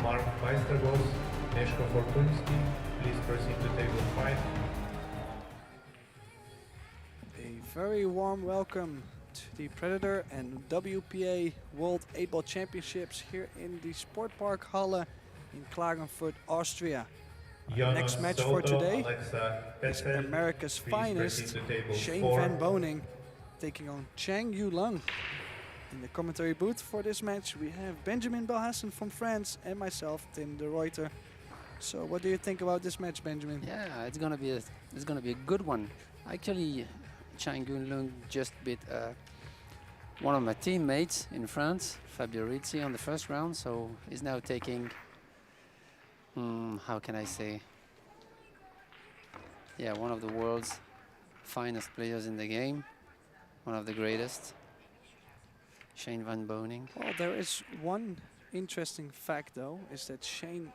Mark Weistergos, Neshko Fortunsky, please proceed to table 5. A very warm welcome to the Predator and WPA World 8-Ball Championships here in the Sportpark Halle in Klagenfurt, Austria. Next match for today is America's finest, Shane van Boening, taking on Chang In the commentary booth for this match we have Benjamin Belhassen from France and myself, Tim de Ruyter. So what do you think about this match, Benjamin? Yeah, it's gonna be a good one. Actually, Chang just beat one of my teammates in France, Fabio Rizzi, on the first round. So he's now taking, how can I say? Yeah, one of the world's finest players in the game, one of the greatest, Shane van Boening. Well, there is one interesting fact though, is that Shane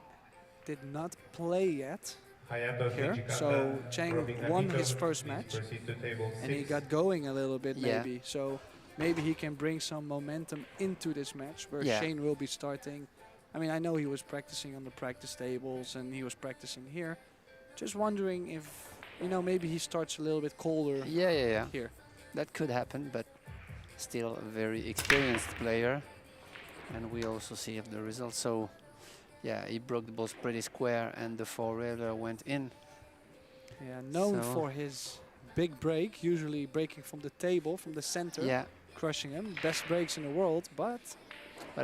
did not play yet here. So Chang won his first match and he got going a little bit maybe. So maybe he can bring some momentum into this match where Shane will be starting. I mean, I know he was practicing on the practice tables and he was practicing here. Just wondering if, you know, maybe he starts a little bit colder here. That could happen, but still a very experienced player. And we also see the results. So yeah, he broke the balls pretty square and the four-railer went in. Yeah, known for his big break, usually breaking from the table, from the center, crushing him. Best breaks in the world, but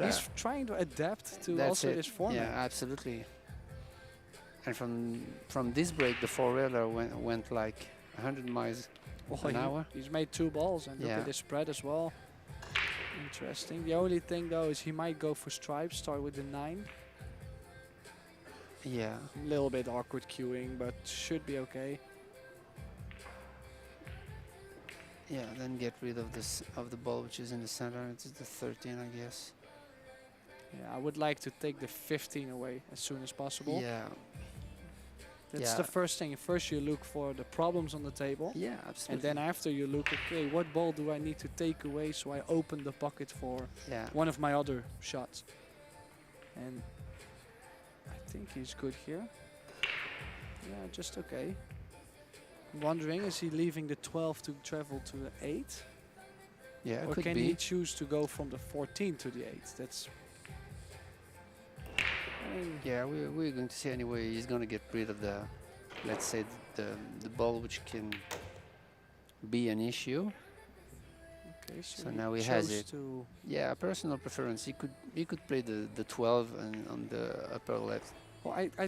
he's trying to adapt to also this format. Yeah, absolutely. And from this break, the four-railer went like 100 miles an hour. He's made 2 balls and look at this spread as well. Interesting. The only thing though is he might go for stripes, start with the 9. Yeah. A little bit awkward queuing, but should be okay. Yeah, then get rid of the ball which is in the center. It's the 13, I guess. Yeah, I would like to take the 15 away as soon as possible. Yeah. That's the first thing. First you look for the problems on the table. Yeah, absolutely. And then after you look, okay, what ball do I need to take away so I open the pocket for one of my other shots. And I think he's good here. Yeah, just okay. I'm wondering, is he leaving the 12 to travel to the 8? Yeah, or can he choose to go from the 14 to the 8? That's... Yeah, we're going to see anyway. He's going to get rid of the, let's say, the ball which can be an issue. Okay, so now he has it. Yeah, personal preference. He could play the 12 and on the upper left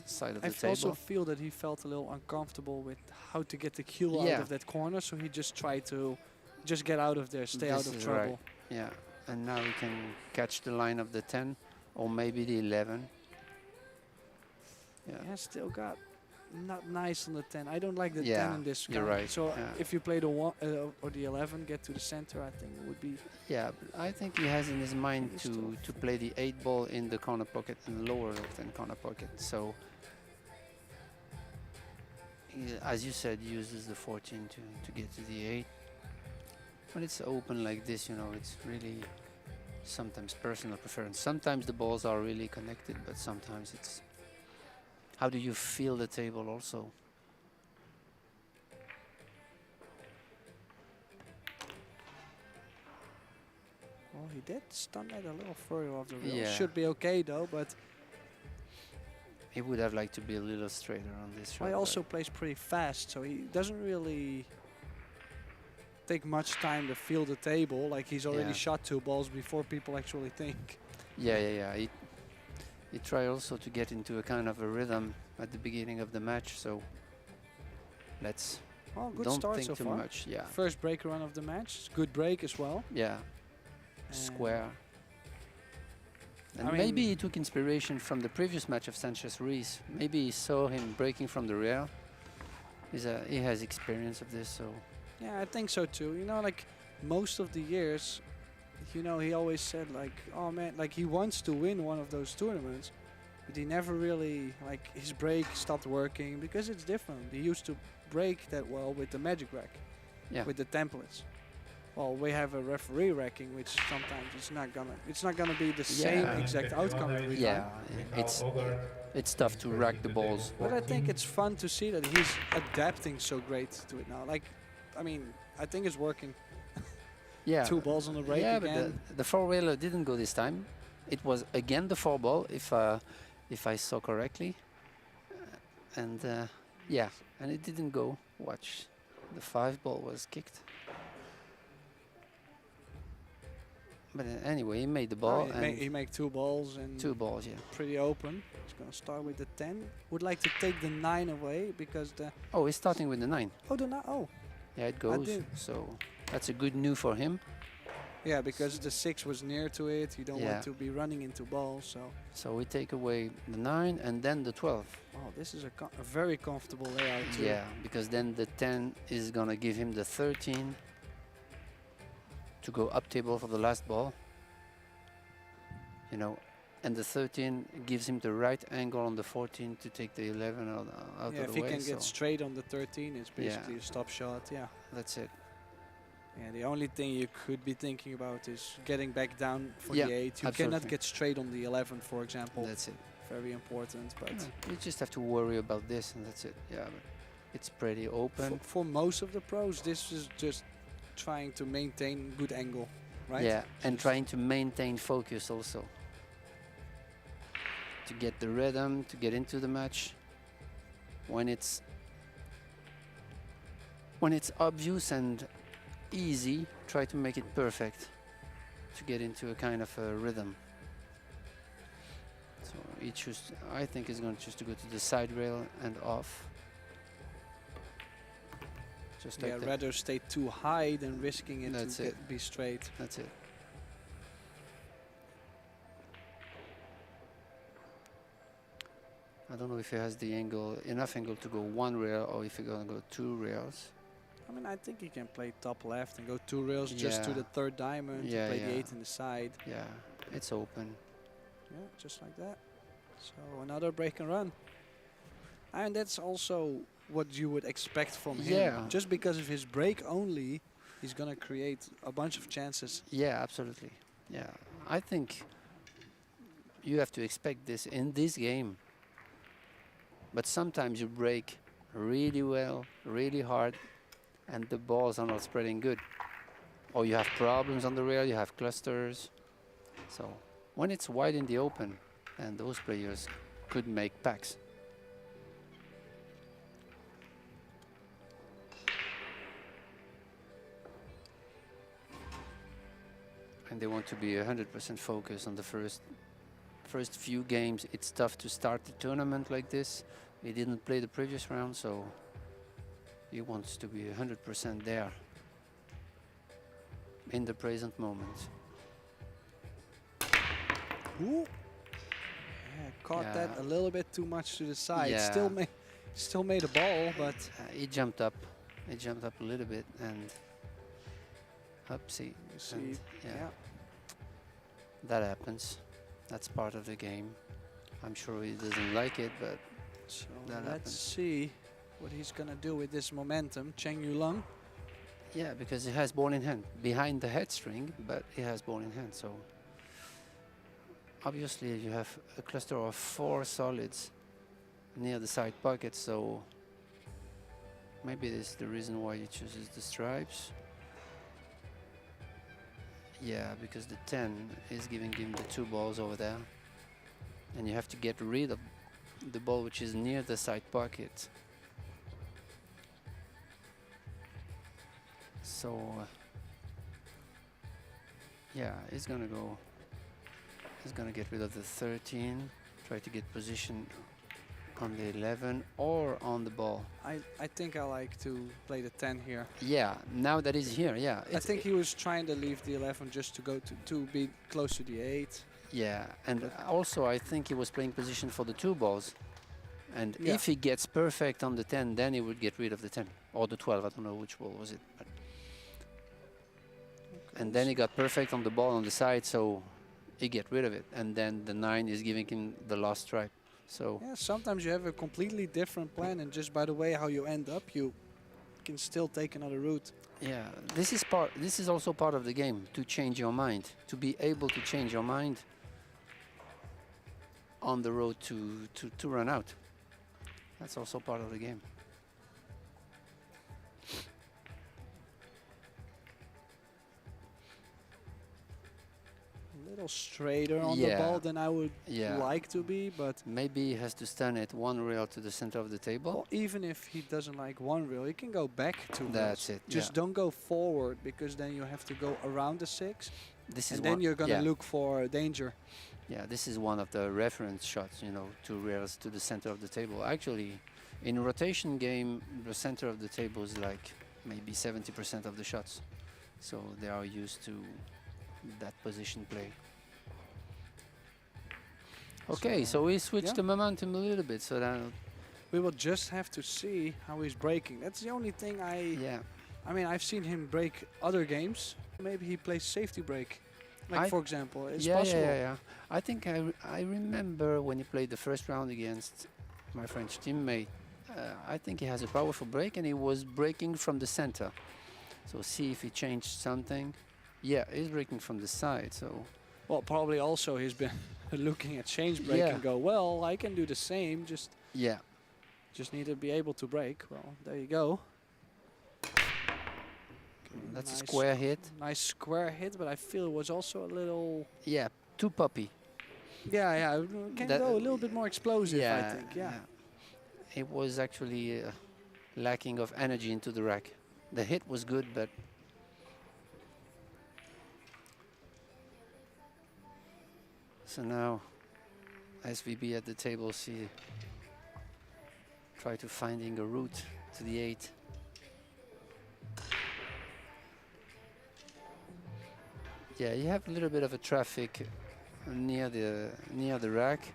side of the table. I also feel that he felt a little uncomfortable with how to get the cue out of that corner, so he just tried to just get out of there, stay out of trouble. Right. Yeah, and now he can catch the line of the 10 or maybe the 11. Yeah, still got not nice on the 10. I don't like the 10 in this you're right. So if you play the 1 or the 11, get to the center, I think it would be... Yeah, I think he has in his mind to play the 8 ball in the corner pocket and lower left-hand corner pocket. So, as you said, he uses the 14 to get to the 8. When it's open like this, you know, it's really sometimes personal preference. Sometimes the balls are really connected, but sometimes it's... How do you feel the table also? Well, he did stun that a little further off the rail. Should be okay though, but... He would have liked to be a little straighter on this shot. He also plays pretty fast, so he doesn't really take much time to feel the table. Like he's already shot 2 balls before people actually think. Yeah. He tried also to get into a kind of a rhythm at the beginning of the match, so let's good don't start think so too far. much. Yeah. First break run of the match, good break as well. Yeah. Square. And maybe he took inspiration from the previous match of Sanchez-Ruiz. Maybe he saw him breaking from the rear. He has experience of this, so... Yeah, I think so too. You know, like most of the years, you know, he always said like, oh man, like he wants to win one of those tournaments, but he never really, like his break stopped working because it's different. He used to break that well with the Magic Rack, with the templates. well, we have a referee ranking, which sometimes it's not gonna be the same Yeah. exact outcome every Yeah, time. it's tough to rack the balls. But I think it's fun to see that he's adapting so great to it now. Like, I mean, I think it's working. Yeah. 2 balls on the break Yeah, again. but the four-wheeler didn't go this time. It was again the 4-ball, if I saw correctly. And yeah, and it didn't go. Watch, the 5-ball was kicked. But anyway, he made the ball. He made 2 balls and 2 balls, yeah. pretty open. He's gonna start with the 10. Would like to take the 9 away because the Oh, he's starting with the 9. oh Yeah, it goes. did. So that's a good news for him. yeah, because the 6 was near to it. You don't Yeah. want to be running into balls. So So we take away the 9 and then the 12. oh, this is a very comfortable layout too. Yeah, because then the 10 is gonna give him the 13 to go up table for the last ball. You know, and the 13 gives him the right angle on the 14 to take the 11 out Yeah, of if the he way. can get So straight on the 13, it's basically a stop shot. Yeah. that's it. Yeah, the only thing you could be thinking about is getting back down for Yeah, the 8. You cannot absolutely. get straight on the 11, for example. That's it. Very important, but Yeah, you just have to worry about this, and that's it. Yeah, but it's pretty open. for most of the pros, this is just trying to maintain good angle, right? Yeah, and Just- trying to maintain focus also. To get the rhythm, to get into the match. When it's obvious and easy, try to make it perfect. To get into a kind of a rhythm. So he I think he's going to choose to go to the side rail and off. Just like yeah, that. rather stay too high than risking it That's to it. be straight. That's it. I don't know if he has the enough angle to go 1 rail or if he's gonna go 2 rails. I mean, I think you can play top left and go 2 rails just to Yeah. the 3rd diamond, to Yeah, play the yeah. 8 in the side. Yeah, it's open. Yeah, just like that. So another break and run. And that's also what you would expect from him. Yeah. Just because of his break only, he's going to create a bunch of chances. Yeah, absolutely. Yeah, I think you have to expect this in this game. But sometimes you break really well, really hard, and the balls are not spreading good. Or you have problems on the rail, you have clusters. So when it's wide in the open, then those players could make packs. And they want to be 100% focused on the first few games. It's tough to start the tournament like this. He didn't play the previous round, so he wants to be 100% there in the present moment. Ooh. Yeah, caught that Yeah. a little bit too much to the side. Yeah. Still made a ball, but He jumped up. He jumped up a little bit and upsie. you see, And yeah. that happens. That's part of the game. I'm sure he doesn't like it, but So That let's happens. see what he's gonna do with this momentum. Cheng Yulong. yeah, because he has ball in hand behind the head string, but he has ball in hand. So obviously you have a cluster of 4 solids near the side pocket. So maybe this is the reason why he chooses the stripes. Yeah, because the 10 is giving him the 2 balls over there, and you have to get rid of the ball which is near the side pocket. So yeah, he's gonna get rid of the 13, try to get position on the 11 or on the ball. I think I like to play the 10 here. Yeah, now that he's here, yeah. I think he was trying to leave the 11 just to go to be close to the 8. Yeah, and also I think he was playing position for the 2 balls. And Yeah. if he gets perfect on the 10, then he would get rid of the 10 or the 12. I don't know which ball was it. But and then he got perfect on the ball on the side, so he get rid of it. And then the 9 is giving him the last stripe. So Yeah, sometimes you have a completely different plan, and just by the way how you end up, you can still take another route. Yeah, this is part. This is also part of the game, to change your mind, to be able to change your mind on the road to run out. That's also part of the game. A little straighter on the Yeah. ball than I would Yeah. like to be, but Maybe he has to stand at one rail to the center of the table. well, even if he doesn't like one rail, he can go back 2 That's rails. it. Just yeah. don't go forward, because then you have to go around the 6, This is and then one, you're gonna yeah. look for danger. Yeah, this is one of the reference shots, you know, 2 rails to the center of the table. Actually, in a rotation game, the center of the table is like maybe 70% of the shots. So they are used to that position play. Okay, so we switched yeah. the momentum a little bit, so that, We will just have to see how he's breaking. That's the only thing yeah. I mean, I've seen him break other games. Maybe he plays safety break. Like, for example, it's possible. Yeah. I think I remember when he played the first round against my French teammate. I think he has a powerful break, and he was breaking from the center. So see if he changed something. Yeah, he's breaking from the side. So Well, probably also he's been looking at change break Yeah. and go, well, I can do the same. yeah, Just need to be able to break. Well, there you go. that's Nice. a square hit. Nice square hit, but I feel it was also a little. Yeah, too puppy. Yeah, can That- go a little bit more explosive, I think. Yeah. It was actually lacking of energy into the rack. The hit was good, but so now SVB at the table try to finding a route to the 8. Yeah, you have a little bit of a traffic near the rack.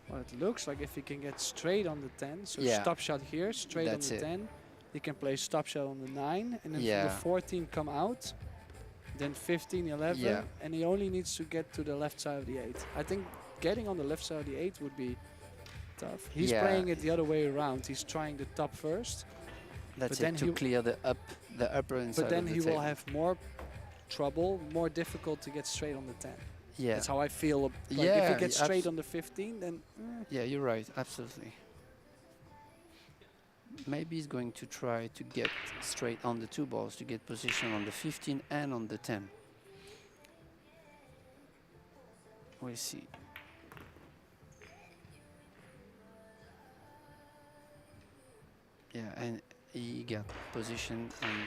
Well, it looks like if he can get straight on the 10, so Yeah. stop shot here, straight That's on the it. 10. He can play stop shot on the 9, and then Yeah. from the 14 come out, then 15, 11, Yeah. and he only needs to get to the left side of the 8. I think getting on the left side of the 8 would be tough. He's Yeah. playing it the other way around. He's trying the top first, That's then it, to he- clear the upper inside but then of the he table. will have more trouble, more difficult to get straight on the 10. Yeah. That's how I feel. Like if Yeah, he gets y- straight abs- on the 15, then Yeah, you're right, absolutely. Maybe he's going to try to get straight on the 2 balls to get position on the 15 and on the 10. We'll see. Yeah, and he got position and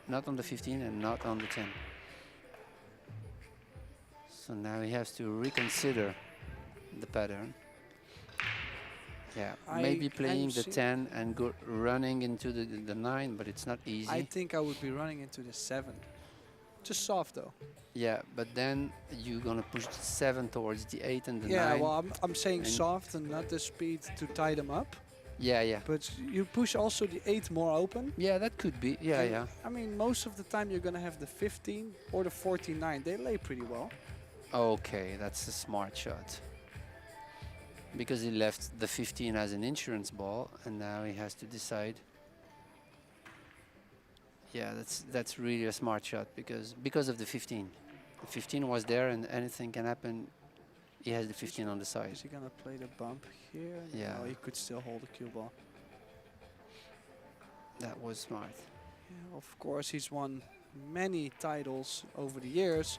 not on the 15 and not on the 10. So now he has to reconsider the pattern. Yeah, maybe playing the 10 and go running into the 9, but it's not easy. I think I would be running into the 7. Just soft though. Yeah, but then you're gonna push the 7 towards the 8 and the 9. Yeah, well, I'm saying and- soft and not the speed to tie them up. Yeah. But you push also the 8 more open. Yeah, that could be. Yeah, And, yeah. I mean, most of the time you're gonna have the 15 or the 14-9. They lay pretty well. Okay, that's a smart shot. Because he left the 15 as an insurance ball, and now he has to decide. Yeah, that's really a smart shot because of the 15. The 15 was there, and anything can happen. He has the 15 on the side. Is he gonna play the bump here? Yeah. No, he could still hold the cue ball. That was smart. Yeah, of course, he's won many titles over the years,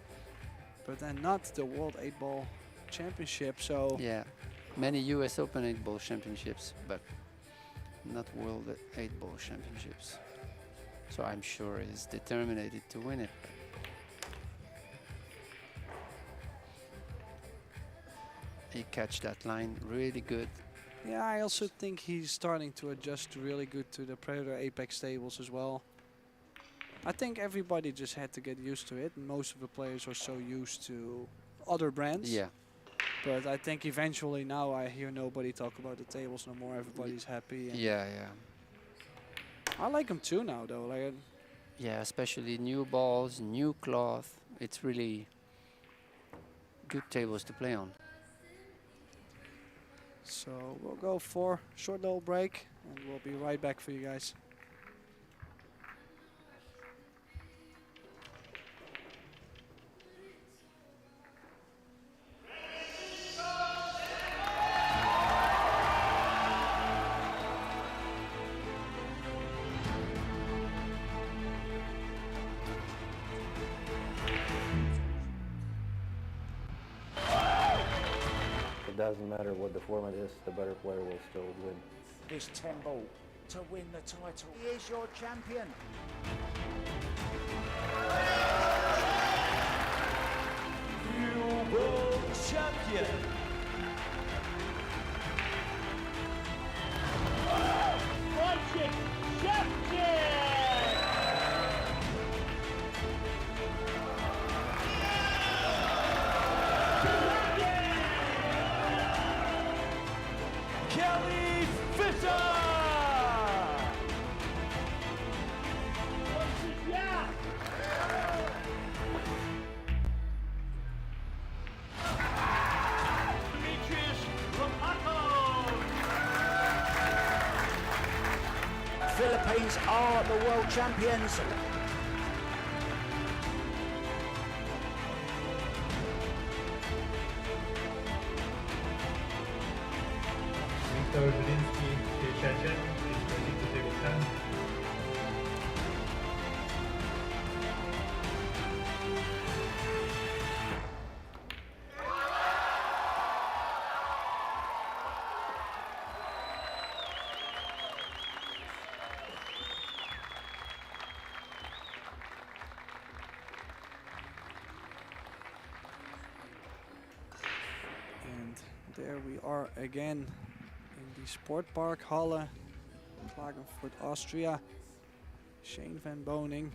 but then not the World 8-Ball Championship. So Yeah, many US Open 8-Ball championships, but not World 8-Ball championships. So I'm sure he's determined to win it. He catch that line really good. yeah, I also think he's starting to adjust really good to the Predator Apex tables as well. I think everybody just had to get used to it. Most of the players are so used to other brands. Yeah, But I think eventually now I hear nobody talk about the tables no more. Everybody's happy. And yeah. I like them too now though. Like Yeah, especially new balls, new cloth. It's really good tables to play on. so we'll go for a short little break and we'll be right back for you guys. It doesn't matter what the format is, the better player will still win. This 10 ball to win the title. He is your champion. New world champion. Project champion. Kelly Fisher! Yeah! Philippines are the world champions. Victor Zelinsky, Chechen, please proceed to table 10. And there we are again in the Sportpark Halle, Klagenfurt, Austria. Shane van Boening.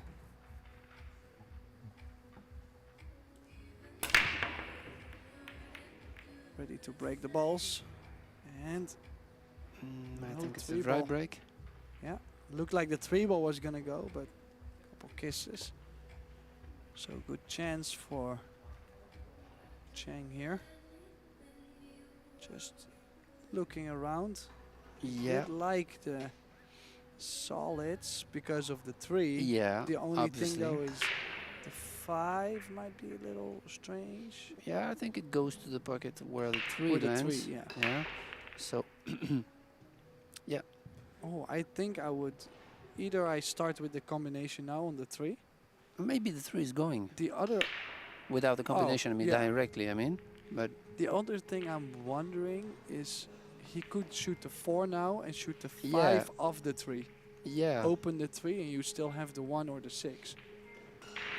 Ready to break the balls. And I no think it's a three dry ball. break. Yeah, looked like the 3 ball was gonna go, but a couple kisses. So good chance for Chang here. Just looking around. Yeah. Did like the solids because of the 3. Yeah. The only obviously. thing though is the 5 might be a little strange. Yeah, I think it goes to the pocket where the 3 Or the lands. 3, yeah. Yeah. So. Yeah. Oh, I think I would either I start with the combination now on the 3. Maybe the 3 is going The other without the combination. I mean, yeah. directly. I mean, but The other thing I'm wondering is he could shoot the 4 now and shoot the 5 Yeah. of the 3. yeah. Open the 3 and you still have the 1 or the 6.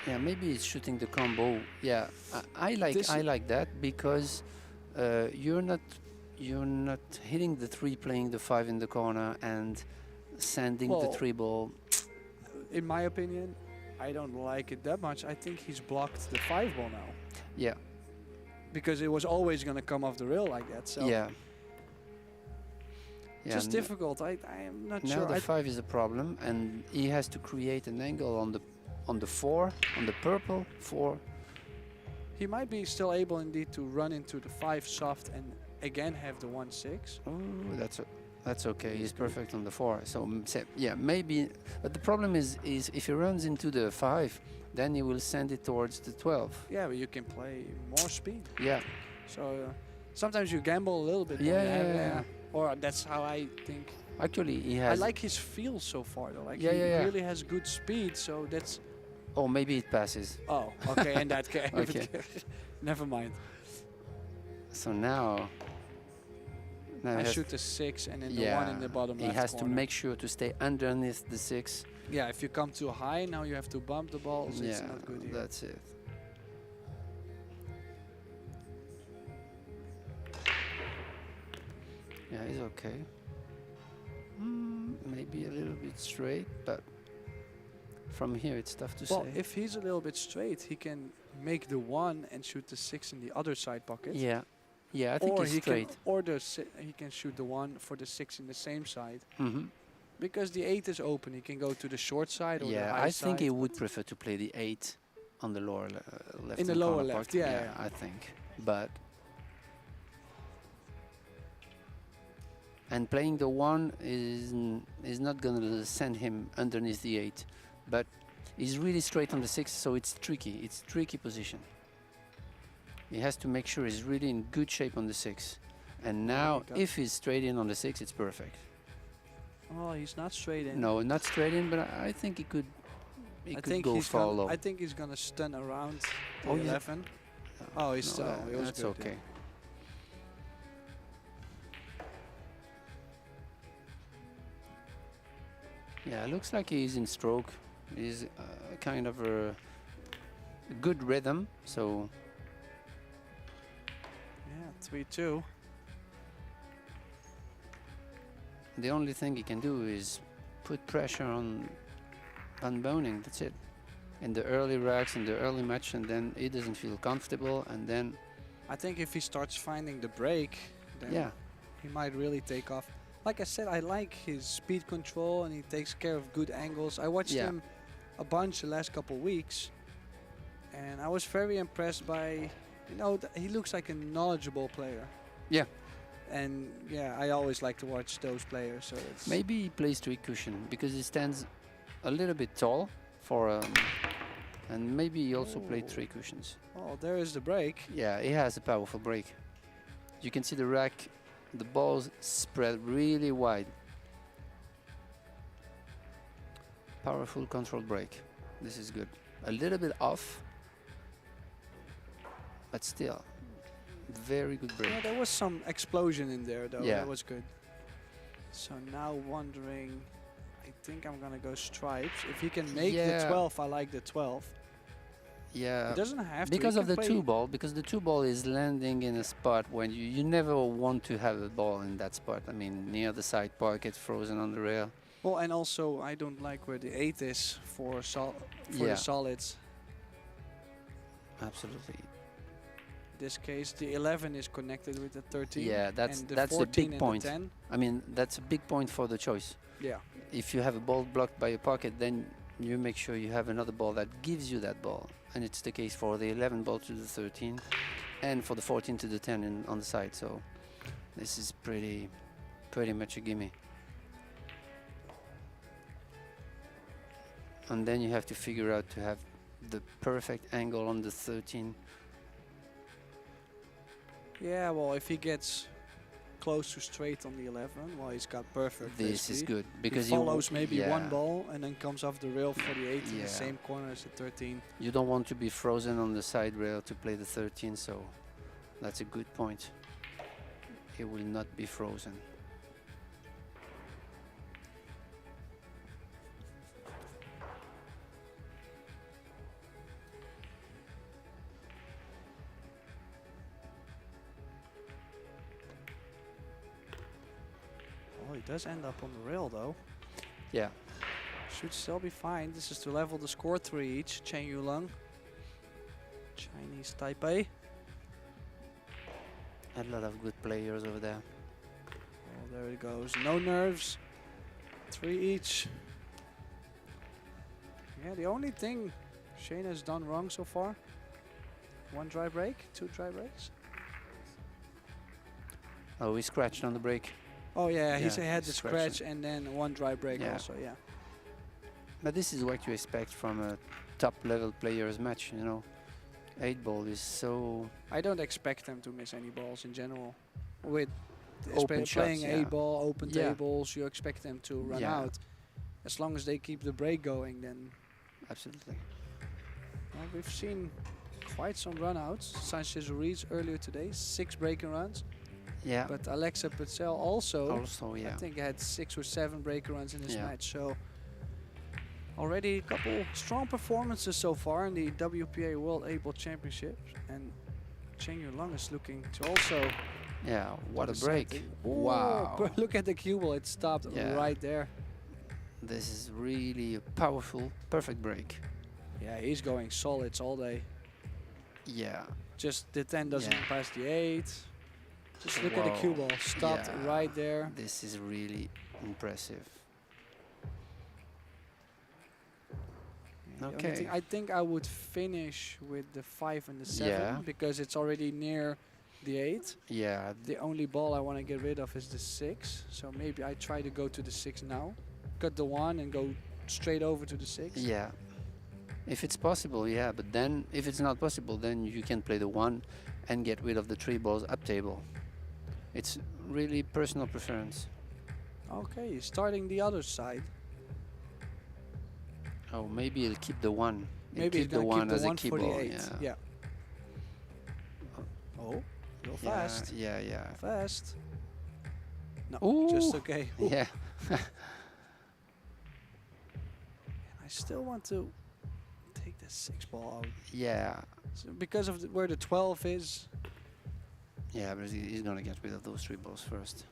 Yeah, maybe it's shooting the combo. Yeah, I like that because you're not hitting the 3, playing the 5 in the corner and sending the Well, 3 ball. In my opinion, I don't like it that much. I think he's blocked the 5 ball now. Yeah, Because it was always going to come off the rail like that. So yeah. Yeah, just n- difficult. I am not Now sure. the 5 is a problem, and he has to create an angle on the 4, on the purple 4. He might be still able indeed to run into the 5 soft and again have the 1-6. Oh, that's okay. He's perfect on the 4. So yeah, maybe. But the problem is if he runs into the 5, then he will send it towards the 12. Yeah, but you can play more speed. Yeah. So sometimes you gamble a little bit. Yeah, when you yeah, have- yeah. Or that's how I think. Actually, he I has. like his feel so far though. Like Yeah, he yeah, yeah. really has good speed. So that's. Oh, maybe it passes. Oh, okay. In that case, Okay. never mind. So now he I has- shoot the 6 and then the yeah, 1 in the bottom he left has corner. to make sure to stay underneath the 6. Yeah, if you come too high, now you have to bump the balls. It's Yeah, not good here. that's it. Yeah, he's okay. Maybe a little bit straight, but from here it's tough to Well, say. if he's a little bit straight, he can make the 1 and shoot the 6 in the other side pocket. Yeah, yeah, I think Or he's he straight. can, or he can shoot the 1 for the 6 in the same side. Mm-hmm. Because the 8 is open, he can go to the short side or the Yeah, high I think side. he would prefer to play the 8 on the lower left. In the lower left, yeah, yeah. I think. But and playing the 1 is not gonna send him underneath the 8, but he's really straight on the 6, so it's tricky. It's tricky position. He has to make sure he's really in good shape on the 6. And now, got- if he's straight in on the 6, it's perfect. Oh, he's not straight in. No, not straight in, but I think he could. He I could think go he's far gonna, low. I think he's gonna stun around the Oh, yeah. 11. Oh, he's No, still. It was that's good, yeah. okay. Yeah, looks like he's in stroke. He's kind of a good rhythm, so Yeah, 3-2. the only thing he can do is put pressure on Boening. That's it. In the early racks, in the early match, and then he doesn't feel comfortable, and then I think if he starts finding the break, then yeah, he might really take off. Like I said, I like his speed control and he takes care of good angles. I watched Yeah. him a bunch the last couple weeks and I was very impressed by, you know, he looks like a knowledgeable player. yeah. And yeah, I always like to watch those players. So it's Maybe he plays three cushion because he stands a little bit tall for, and maybe he also played Ooh. three cushions. Oh, there is the break. Yeah, he has a powerful break. You can see the rack, the balls spread really wide. Powerful control break. This is good. A little bit off, but still, very good break. Yeah, there was some explosion in there though. Yeah. That was good. So now wondering, I think I'm gonna go stripes. If he can make the Yeah. 12, I like the 12. Yeah, It doesn't have to. because He of can the play- two ball, because the two ball is landing in a spot when you never want to have a ball in that spot. I mean, near the side pocket, frozen on the rail. Well, and also I don't like where the 8 is for Yeah. the solids. Absolutely. In this case, the 11 is connected with the 13. Yeah, that's and the the 14 big and point. The 10. I mean, that's a big point for the choice. Yeah. If you have a ball blocked by your pocket, then you make sure you have another ball that gives you that ball. And it's the case for the 11 ball to the 13 and for the 14 to the 10 on the side. So this is pretty much a gimme. And then you have to figure out to have the perfect angle on the 13. Yeah, well, if he gets close to straight on the 11, well, he's got perfect. This is basically. good because he follows maybe one yeah. ball and then comes off the rail for the 8 in Yeah. the same corner as the 13. You don't want to be frozen on the side rail to play the 13, so that's a good point. It will not be frozen. Oh, he does end up on the rail though. Yeah, Should still be fine. This is to level the score 3 each. Chang Yulong, Chinese Taipei. a lot of good players over there. Oh, there it goes. No nerves. 3 each. Yeah, the only thing Shane has done wrong so far. 1 dry break, 2 dry breaks. Oh, he scratched on the break. Oh yeah, he Yeah, had he the scratched scratch and then 1 dry break Yeah. also, yeah. But this is what you expect from a top level players match, you know. 8 ball is so I don't expect them to miss any balls in general. With Open playing shots, 8 yeah. ball, open Yeah. tables, you expect them to run Yeah. out. As long as they keep the break going, then absolutely. well, we've seen quite some run-outs. Sanchez Ruiz earlier today, 6 breaking runs. Yeah. But Alexa Purcell also, Also, yeah. I think had 6 or 7 breaking runs in this Yeah. match. So already a couple strong performances so far in the WPA World 8-Ball Championship. And Chang Yulong is looking to also Yeah, what do a the same break. thing. Wow. Ooh, look at the cue ball, it stopped Yeah. right there. This is really a powerful, perfect break. Yeah, he's going solids all day. Yeah. Just the 10 doesn't Yeah. pass the 8. Just look at the cue Whoa. ball, stopped Yeah. right there. This is really impressive. The only Okay. thing, I think I would finish with the 5 and the 7 Yeah. because it's already near the 8. Yeah. The only ball I want to get rid of is the 6. So maybe I try to go to the 6 now. Cut the 1 and go straight over to the 6. Yeah. If it's possible, yeah. But then, if it's not possible, then you can play the 1 and get rid of the 3 balls up table. It's really personal preference. Okay, starting the other side. Oh, maybe he'll keep the 1. He'll Maybe he's keep the going to 1 keep as the a 1 key for the ball. 8. Yeah. Yeah. Oh, go Yeah, fast. Yeah, yeah. Fast. No, Ooh. just okay. Ooh. Yeah. still want to take the 6 ball out. Yeah, So because of where the 12 is. yeah, but he's gonna get rid of those 3 balls first.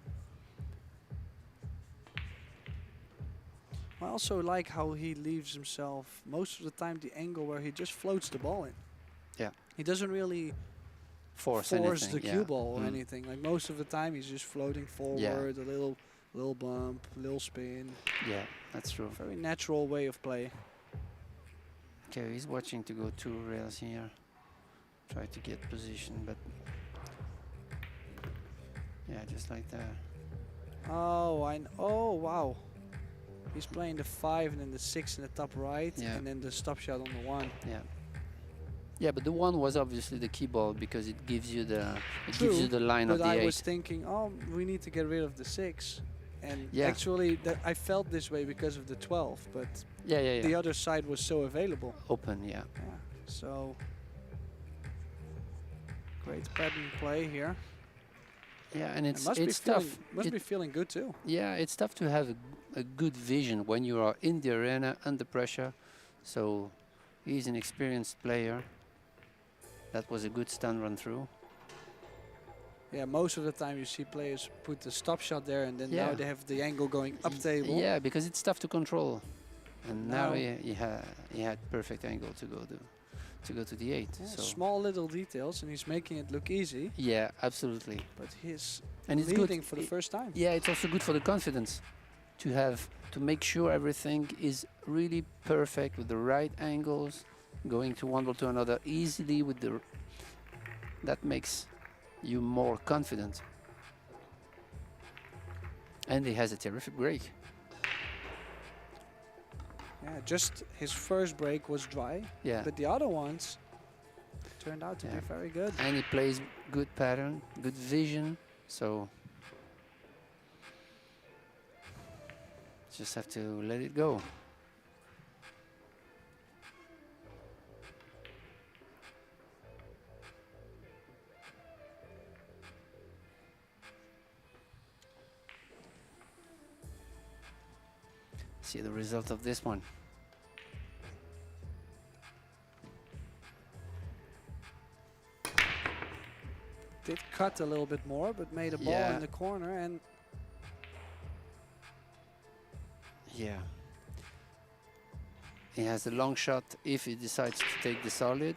I also like how he leaves himself most of the time the angle where he just floats the ball in. Yeah. He doesn't really Force the anything, cue ball or Mm. anything. Like most of the time he's just floating forward, a little bump, little spin. Yeah, that's true. Very natural way of play. Okay, he's watching to go 2 rails here. Try to get position, but yeah, just like that. Oh, oh wow. He's playing the 5 and then the 6 in the top right, Yeah. and then the stop shot on the 1. Yeah. Yeah, but the 1 was obviously the key ball because it gives you the True, line of But the I 8. was thinking, oh, we need to get rid of the 6. And Yeah. actually, I felt this way because of the 12, but Yeah. the other side was so available. Open, yeah. Yeah, so great pattern play here. Yeah, and It it's must be tough. feeling, must be feeling good too. Yeah, it's tough to have a good vision when you are in the arena under pressure. So he's an experienced player. That was a good stun run through. Yeah, most of the time you see players put the stop shot there, and then now Yeah. they have the angle going up table. Yeah, because it's tough to control. And now Now- he had perfect angle to go to the 8. Yeah, So small little details, and he's making it look easy. yeah, absolutely. But he's And it's leading good for the first time. Yeah, it's also good for the confidence to make sure everything is really perfect with the right angles, going to one ball to another easily with the. That makes you more confident. And he has a terrific break. Yeah, just his first break was dry, Yeah. but the other ones turned out to be Yeah. very good. And he plays good pattern, good vision. So just have to let it go. See the result of this one. Did cut a little bit more, but made a ball Yeah. in the corner, and Yeah. He has a long shot if he decides to take the solid.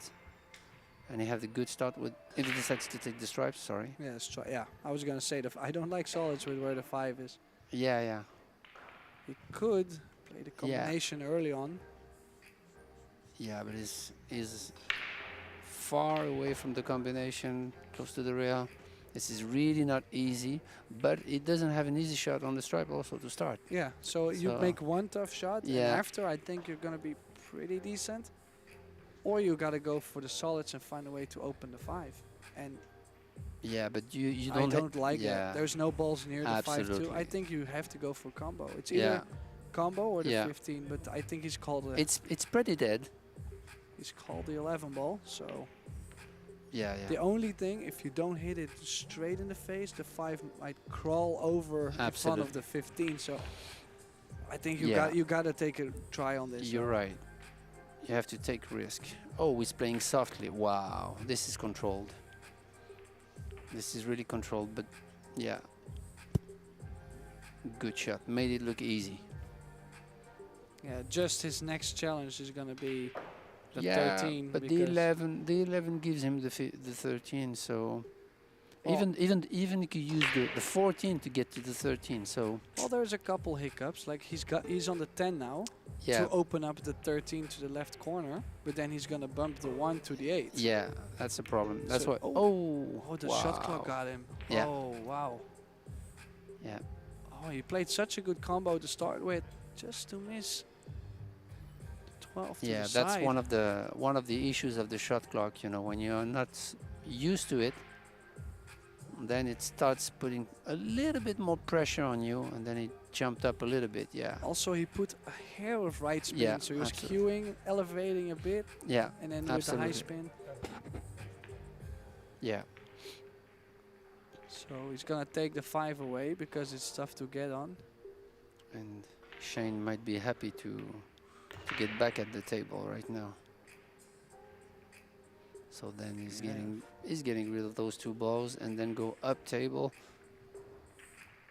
And he have the good start with if he decides to take the stripes, sorry. yeah, yeah. I was gonna say I don't like solids with where the 5 is. Yeah. He could play the combination early on. Yeah, but is far away from the combination, close to the rail. This is really not easy, but it doesn't have an easy shot on the stripe also to start. Yeah, so you So- make one tough shot, and Yeah. after I think you're gonna be pretty decent. Or you gotta go for the solids and find a way to open the 5. And Yeah, but you I don't. don't like yeah. that. There's no balls near the 5 too. I Absolutely. think you have to go for combo. It's Yeah. either combo or the Yeah. 15, but I think he's called It's pretty dead. he's called the 11 ball. So Yeah. the only thing, if you don't hit it straight in the face, the 5 might crawl over in front of Absolutely. the 15. So I think Yeah. you gotta take a try on this. You're right. You have to take risk. Oh, he's playing softly. Wow, this is controlled. This is really controlled, but yeah. Good shot. Made it look easy. Yeah, just his next challenge is gonna be the yeah, 13. but the because 11 gives him the 13. So Well- even he could use the 14 to get to the 13. So well, there's a couple hiccups. Like he's on the 10 now yeah, to open up the 13 to the left corner, but then he's gonna bump the 1 to the 8. yeah, that's a problem. That's So- why. oh. Oh, Oh, the shot clock wow. got him. Yeah. Oh, wow. Yeah, Oh, he played such a good combo to start with, just to miss the 12 to yeah. the That's side. one of the issues of the shot clock. You know, when you're not used to it, then it starts putting a little bit more pressure on you, and then it jumped up a little bit. Yeah, Also, he put a hair of right spin, Yeah, so he was absolutely. queuing, elevating a bit, yeah, and then with the high Absolutely. spin. yeah. So he's gonna take the 5 away because it's tough to get on. And Shane might be happy to to get back at the table right now. So then he's getting rid of those two balls and then go up table.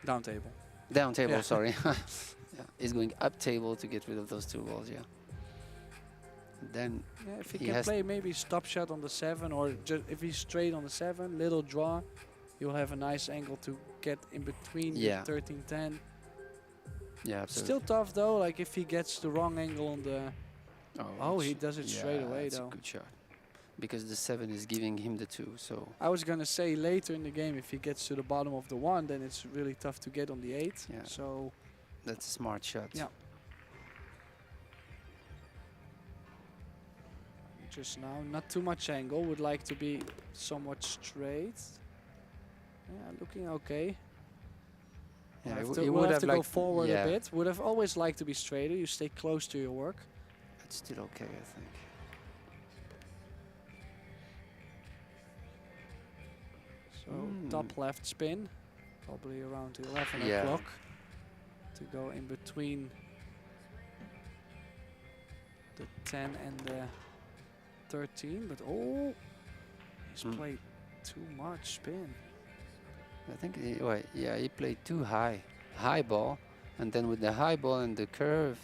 Down table. Down table, Yeah. sorry. Yeah, he's going up table to get rid of those two balls, yeah. Then Yeah, if he He can has- play maybe stop shot on the 7, or just if he's straight on the 7, little draw, you'll have a nice angle to get in between Yeah. the 13-10. yeah, absolutely. Still tough though, like if he gets the wrong angle on the... Oh, he it's- does it straight away, it's though. a good shot. Because the 7 is giving him the 2, so I was gonna say later in the game, if he gets to the bottom of the 1, then it's really tough to get on the 8. Yeah. So, that's a smart shot. Yeah. just now, not too much angle, would like to be somewhat straight. Yeah, looking okay. Yeah, We'll he have w- he to, would we'll have have to go liked- forward yeah. a bit. Would have always liked to be straighter. You stay close to your work. It's still okay, I think. So Mm. top left spin, probably around 11 Yeah. o'clock to go in between the 10 and the 13. But oh, he's Mm. played too much spin. I think he played too high ball, and then with the high ball and the curve,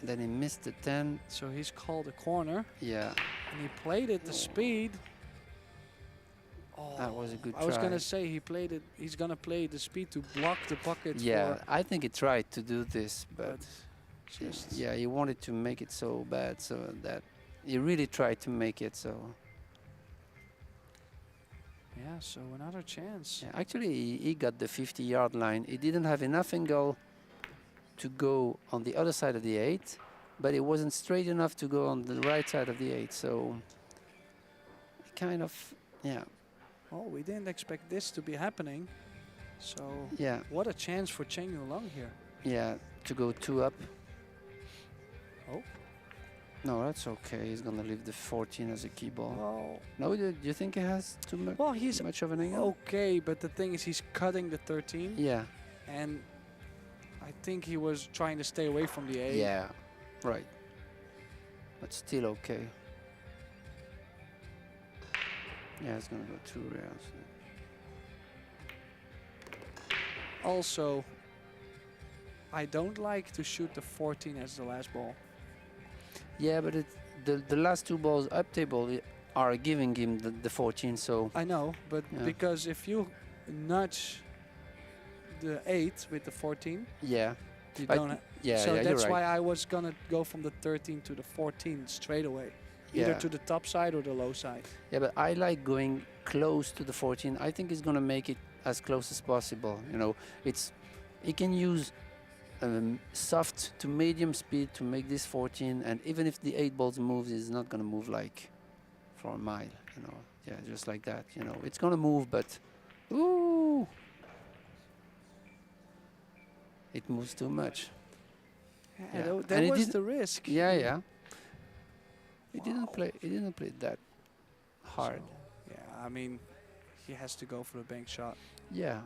then he missed the 10. So he's called a corner, Yeah, and he played it the speed. Oh, that was a good I was try. gonna say he played it. He's gonna play the speed to block the pocket. Yeah, for, I think he tried to do this, but just yeah, he wanted to make it so bad, so that he really tried to make it so. yeah. So another chance. Yeah, actually, he got the 50-yard line. He didn't have enough angle to go on the other side of the 8, but it wasn't straight enough to go on the right side of the 8. So, kind of, yeah, Oh, we didn't expect this to be happening. So yeah, what a chance for Chang Yulong here. yeah, to go 2 up. Oh. No, that's okay. He's gonna leave the 14 as a key ball. Well, No, do you think he has too much? well, he's Much of an angle? okay, but the thing is, he's cutting the 13, Yeah, and I think he was trying to stay away from the 8. yeah, right. But still okay. Yeah, it's gonna go 2 rails. Also, I don't like to shoot the 14 as the last ball. Yeah, but the last 2 balls up table are giving him the 14, so I know, but Yeah. because if you nudge the 8 with the 14, yeah, you I- don't. yeah, So yeah, that's you're right. why I was gonna go from the 13 to the 14 straight away, either Yeah. to the top side or the low side. Yeah, but I like going close to the 14. I think he's gonna make it as close as possible. You know, he can use soft to medium speed to make this 14, and even if the 8 balls moves, it's not gonna move like for a mile. You know, yeah, just like that. You know, it's gonna move, but ooh, it moves too much. Yeah, Yeah. tho- And that he was did- the risk. Yeah, yeah. He didn't play that hard. So, yeah, I mean, he has to go for the bank shot. Yeah.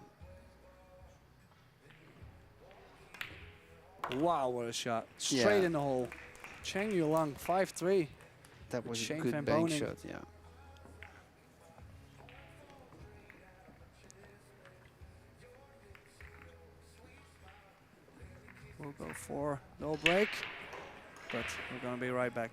Wow, what a shot! Straight Yeah. in the hole. Chang Yulong, 5-3. That With was a Shane good van bank Boening. shot, yeah. We'll go for no break, but we're gonna be right back.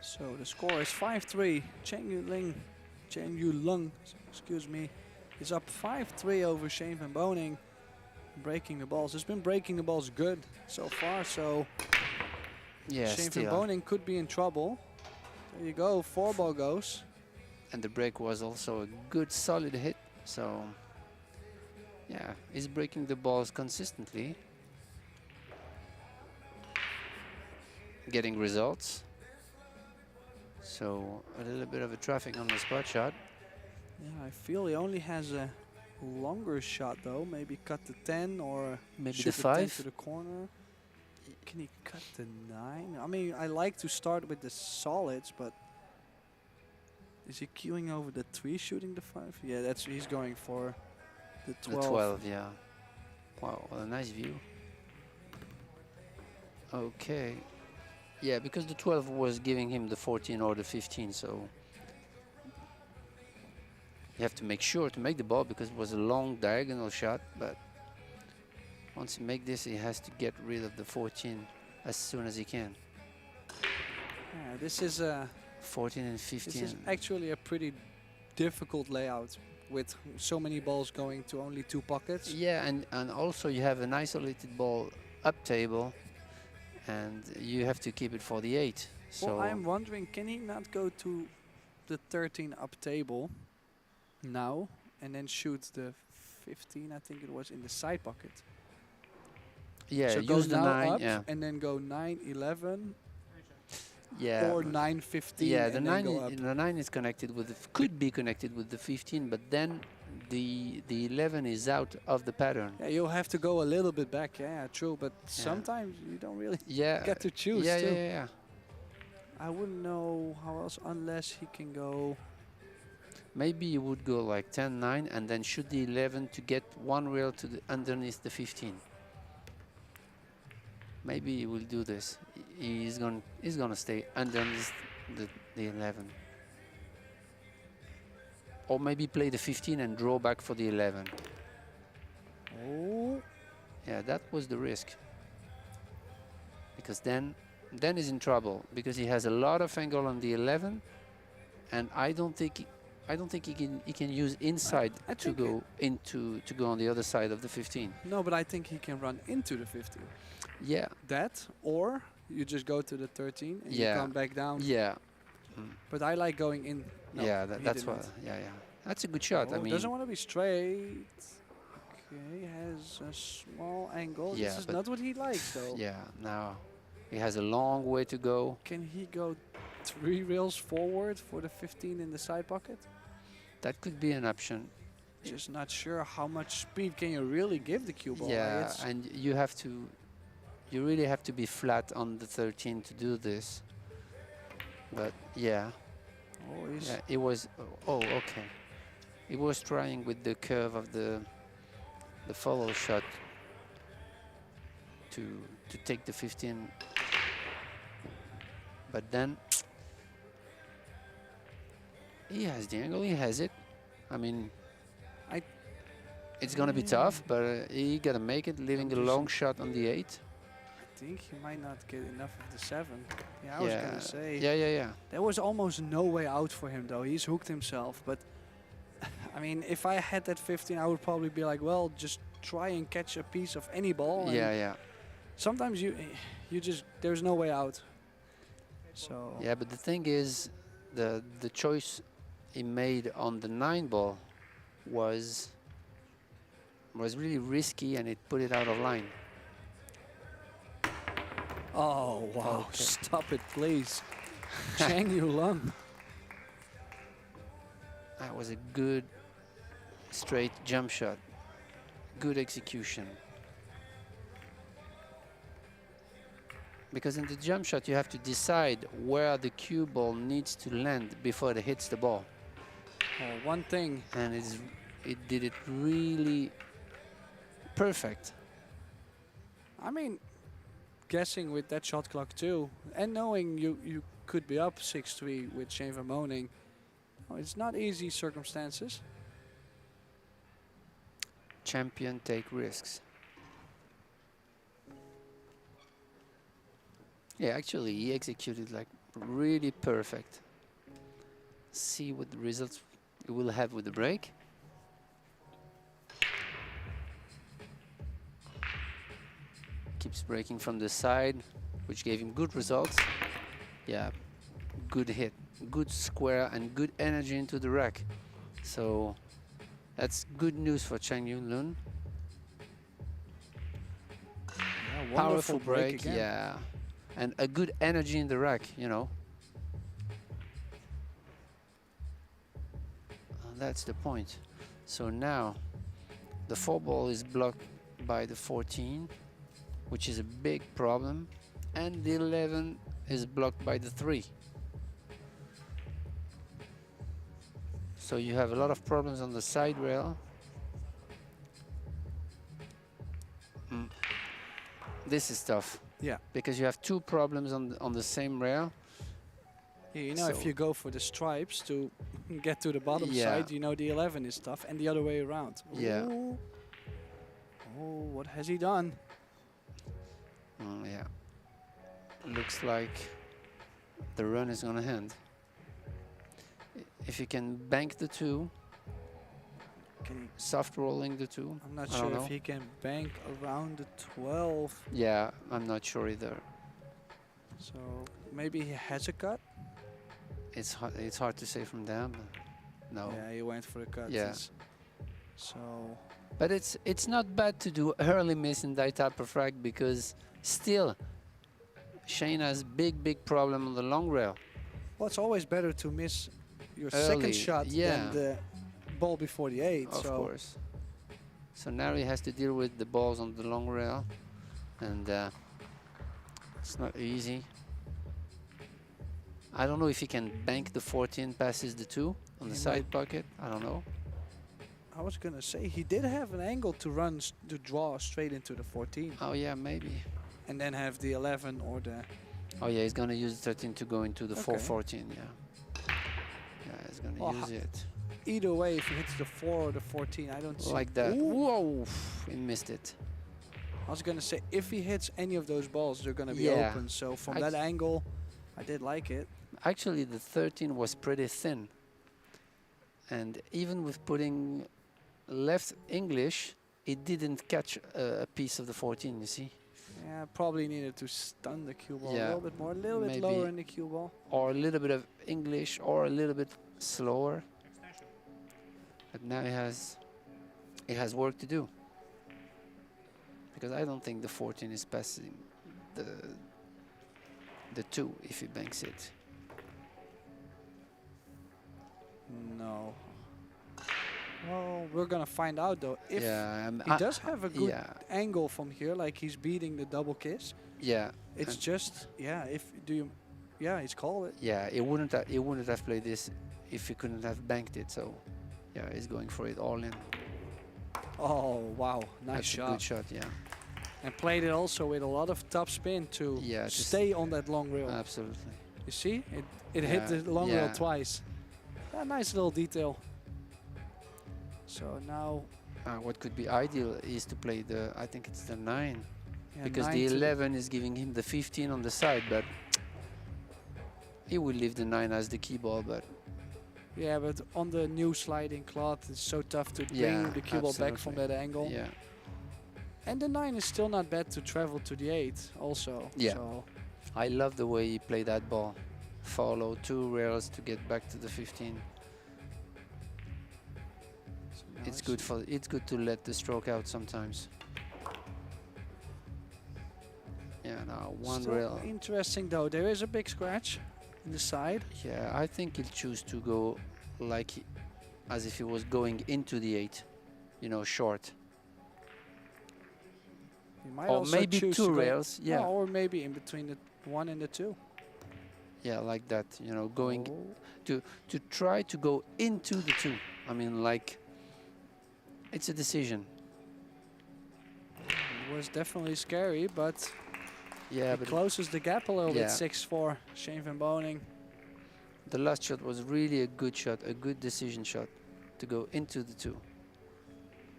So the score is 5-3. Chang Yu-lung, excuse me, is up 5-3 over Shane van Boening. Breaking the balls. He's been breaking the balls good so far, so Yeah, Shane van still. Boening could be in trouble. There you go, 4-ball goes. And the break was also a good solid hit. So yeah, he's breaking the balls consistently. Getting results. So a little bit of a traffic on the spot shot. Yeah, I feel he only has a longer shot though. Maybe cut the 10 or Maybe shoot the the 10 5. to the corner. Can he cut the 9? I mean, I like to start with the solids, but is he queuing over the 3 shooting the 5? Yeah, that's he's going for the 12. The 12, yeah. Wow, what a nice view. Okay. Yeah, because the 12 was giving him the 14 or the 15, so you have to make sure to make the ball because it was a long diagonal shot, but once he make this, he has to get rid of the 14 as soon as he can. Yeah, this is 14 and this 15. is actually a pretty difficult layout with so many balls going to only 2 pockets. Yeah, and also you have an isolated ball up table, and you have to keep it for the 8. So Well, I'm wondering, can he not go to the 13 up table now and then shoot the 15, I think it was, in the side pocket? yeah, So use goes the now 9. up Yeah, and then go 9, 11 yeah. or 9, 15 Yeah, and the then 9 go up. the 9 is connected with could be connected with the 15, but then the 11 is out of the pattern. Yeah, you'll have to go a little bit back, yeah, true, but sometimes you don't really Yeah, get to choose yeah, too. yeah, yeah. I wouldn't know how else unless he can go. Maybe you would go like 10, 9, and then shoot the 11 to get 1 rail to the underneath the 15. Maybe he will do this. He's gonna stay underneath the 11. Or maybe play the 15 and draw back for the 11. Oh, Yeah, that was the risk. Because then he's in trouble because he has a lot of angle on the 11, and I don't think he can use inside I to think go on the other side of the 15. no, but I think he can run into the 15. Yeah, That, or you just go to the 13 and you Yeah. come back down. yeah, But I like going in. No, yeah. he That's didn't. what. Yeah, yeah. That's a good shot. Oh, I mean, doesn't want to be straight. Okay, has a small angle. Yeah, This is but- not what he likes though. yeah. Now he has a long way to go. Can he go 3 rails forward for the 15 in the side pocket? That could be an option. Just not sure how much speed can you really give the cue ball. Like, Yeah, it's- and you really have to be flat on the 13 to do this. But yeah, oh, he's yeah, it was. Oh, okay. He was trying with the curve of the follow shot to take the 15, but then he has the angle. He has it. I mean, I- it's gonna be tough, but he gotta make it, leaving a I'm long just- shot on the 8. I think he might not get enough of the 7. Yeah, I was gonna say. Yeah, yeah, yeah. There was almost no way out for him though. He's hooked himself. But I mean, if I had that 15, I would probably be like, well, just try and catch a piece of any ball. and Yeah, yeah. Sometimes you just there's no way out. So Yeah, but the thing is, the choice he made on the 9 ball was really risky, and it put it out of line. Oh wow! Okay. Stop it, please, Chang Yu-lung. That was a good straight jump shot. Good execution. Because in the jump shot you have to decide where the cue ball needs to land before it hits the ball. Oh, one thing. And it did it really perfect. I mean, guessing with that shot clock too, and knowing you could be up 6-3 with Shane van Boening, oh, it's not easy circumstances. Champion take risks. Yeah, actually he executed like really perfect. See what the results it will have with the break. Keeps breaking from the side, which gave him good results. Yeah, good hit, good square, and good energy into the rack. So that's good news for Chang Yun-lun. Yeah, Powerful wonderful break again. yeah, and a good energy in the rack, you know. That's the point. So now the 4-ball is blocked by the 14, which is a big problem, and the 11 is blocked by the 3. So you have a lot of problems on the side rail. This is tough. Yeah. Because you have 2 problems on the same rail. Yeah, you know, if So- you go for the stripes to get to the bottom Yeah. side, you know the 11 is tough, and the other way around. Yeah. Ooh. Oh, what has he done? Yeah. Looks like the run is gonna end. If you can bank the 2, Can he, soft rolling the 2. I'm not I sure don't if know. he can bank around the 12. Yeah, I'm not sure either. So maybe he has a cut. It's hard to say from there, but no. Yeah, he went for the cut. Yeah. So But it's not bad to do early miss in that type of rack, because still Shane has big problem on the long rail. well, it's always better to miss your Early, second shot yeah. than the ball before the 8. Of so course. So now he has to deal with the balls on the long rail, and it's not easy. I don't know if he can bank the 14 passes the 2 on the He side pocket. I don't know. I was gonna say he did have an angle to run to draw straight into the 14, Oh yeah, maybe. and then have the 11 or the. Oh yeah, he's gonna use the 13 to go into the Okay. 4-14. Yeah. Yeah, he's gonna Well, use it Either way, if he hits the 4 or the 14, I don't see. like that. Ooh. Whoa! He missed it. I was gonna say if he hits any of those balls, they're gonna be Yeah. open. So from I that s- angle, I did like it. Actually, the 13 was pretty thin, and even with putting left English, it didn't catch a piece of the 14. You see, Yeah, probably needed to stun the cue ball a Yeah, little bit more, a little bit maybe. lower in the cue ball. or a little bit of English, or a little bit slower. But now it has work to do, because I don't think the 14 is passing the 2 if he banks it. No. Well, we're gonna find out though. If Yeah, he does have a good yeah, angle from here, like he's beating the double kiss. yeah. It's And- just, yeah. If do you, yeah, he's called it. Yeah, he wouldn't have played this if he couldn't have banked it. So, yeah, he's going for it all in. Oh wow, nice That's shot. a good shot. Yeah, And played it also with a lot of top spin to Yeah, to stay on that long rail. absolutely. You see, it hit Yeah, the long rail yeah. twice. A nice little detail. So now, What could be ideal is to play the, I think it's the 9, yeah, because 9 the to 11 is giving him the 15 on the side, but he will leave the 9 as the key ball. But yeah, but on the new sliding cloth, it's so tough to bring Yeah, the cue ball back from absolutely. that angle. yeah, And the 9 is still not bad to travel to the 8 also. Yeah. So I love the way he played that ball. Follow 2 rails to get back to the 15. now It's good to let the stroke out sometimes. Yeah, now one still rail. interesting though. There is a big scratch in the side. Yeah, I think he'll choose to go like as if he was going into the 8, you know, short. He might Or also maybe choose 2 to go- rails. Yeah, No, or maybe in between the 1 and the 2. yeah, like that. You know, going Oh. to try to go into the 2. I mean, like, it's a decision. It was definitely scary, but Yeah, it but closes the gap a little Yeah. bit. 6-4, Shane van Boening. the last shot was really a good shot, a good decision shot to go into the 2.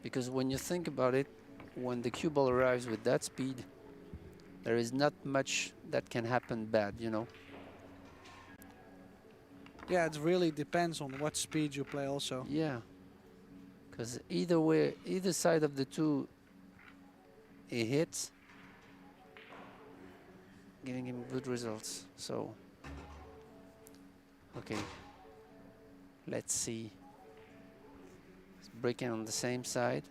Because when you think about it, when the cue ball arrives with that speed, there is not much that can happen bad, you know. Yeah, it really depends on what speed you play also. Yeah. Because either way, either side of the two, he hits, giving him good results. So, okay. Let's see. He's breaking on the same side.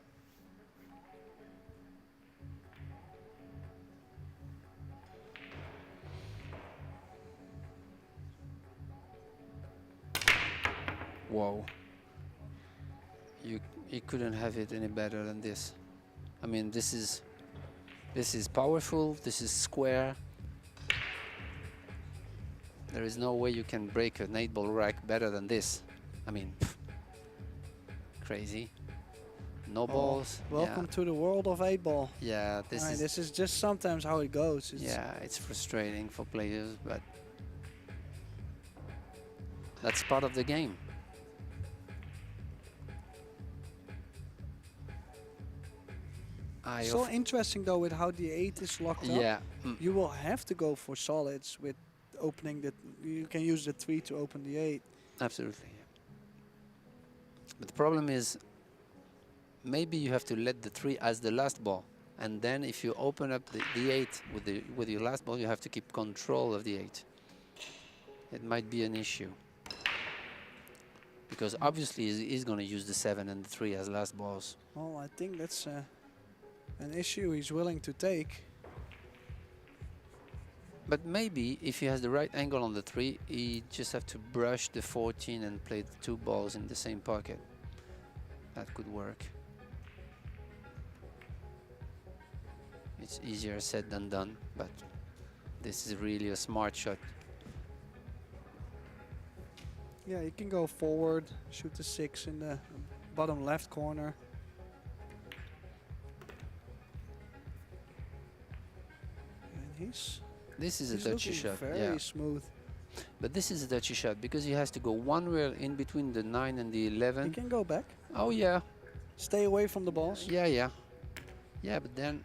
Whoa. You couldn't have it any better than this. I mean, this is powerful, this is square. There is no way you can break an 8-ball rack better than this. I mean, crazy. No balls. Welcome to the world of 8-ball. Yeah, This is just sometimes how it goes. yeah, it's frustrating for players, but that's part of the game. So interesting though with how the 8 is locked up. Yeah. You will have to go for solids with opening the. You can use the 3 to open the 8. Absolutely. But the problem is, maybe you have to let the 3 as the last ball, and then if you open up the 8 with your last ball, you have to keep control of the 8. It might be an issue because obviously he's going to use the 7 and the 3 as last balls. Well, I think that's an issue he's willing to take. But maybe if he has the right angle on the 3, he just have to brush the 14 and play the 2 balls in the same pocket. That could work. It's easier said than done, but this is really a smart shot. Yeah, you can go forward, shoot the 6 in the bottom left corner. And This is a he's touchy looking shot. very Yeah. smooth. But this is a touchy shot because he has to go one rail in between the 9 and the You 11. can go back. Oh yeah, Stay away from the balls. yeah. Yeah, but then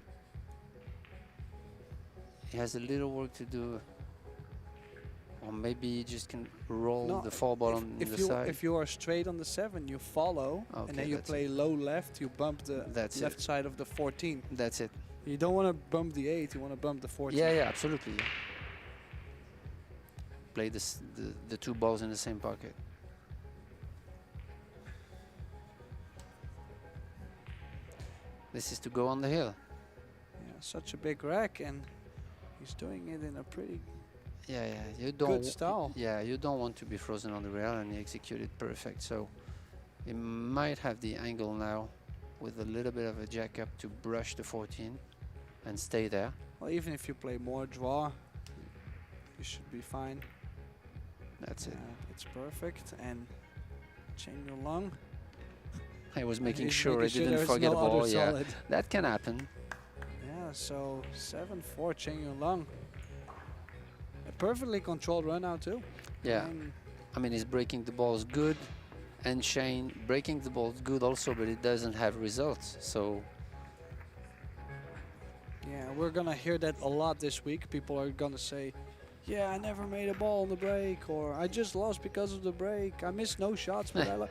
he has a little work to do. Or maybe he just can roll No, the 4 ball on the side. If you are straight on the 7, you follow, Okay, and then you that's play low left, you bump the That's left it. side of the 14. That's it. You don't want to bump the 8, you want to bump the 14. Yeah, absolutely. Yeah. Play the 2 balls in the same pocket. This is to go on the hill. Yeah, such a big rack, and he's doing it in a pretty Yeah, you don't. good style. Yeah, you don't want to be frozen on the rail, and he executed perfect. So he might have the angle now with a little bit of a jack up to brush the 14 and stay there. Well, even if you play more draw, you should be fine. That's it. It's perfect. And Chang Long. I was making he's sure I making didn't there's forget no the ball. other Yeah, solid. that can happen. Yeah, so 7-4 Chang Long. A perfectly controlled run out too. Yeah, And I mean he's breaking the balls good, and Shane breaking the balls good also, but it doesn't have results. So yeah, we're gonna hear that a lot this week. People are gonna say, yeah, I never made a ball on the break, or I just lost because of the break. I missed no shots, but